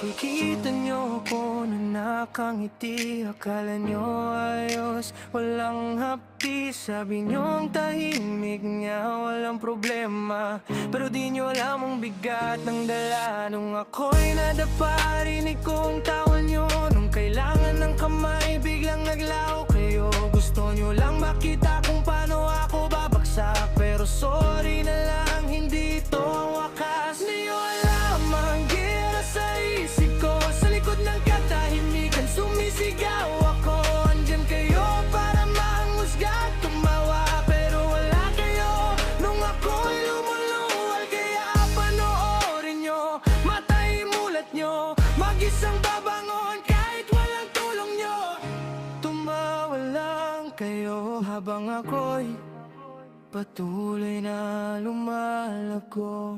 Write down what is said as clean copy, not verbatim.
Nakikita niyo ako na nakangiti. Akala niyo ayos, walang hapdi. Sabi niyo ang tahimik niya, walang problema. Pero di niyo alam ang bigat ng dala. Nung ako'y nadapa, rinig kong tawag niyo. Nung kailangan ng kamay, biglang naglaho kayo. Gusto niyo lang makita kung paano ako babagsak. Pero sorry na lang, hindi ito ang wakas. Di niyo alam ang gira sa isip ko. Sa likod ng katahimikan, sumisigaw ako. Andyan kayo para manghusga at tumawa. Pero wala kayo nung ako'y lumuluwal. Kaya panoorin nyo, matay mulat nyo. Mag-isang babangon kahit walang tulong nyo. Tumawa lang kayo habang ako'y patuloy na lumalago.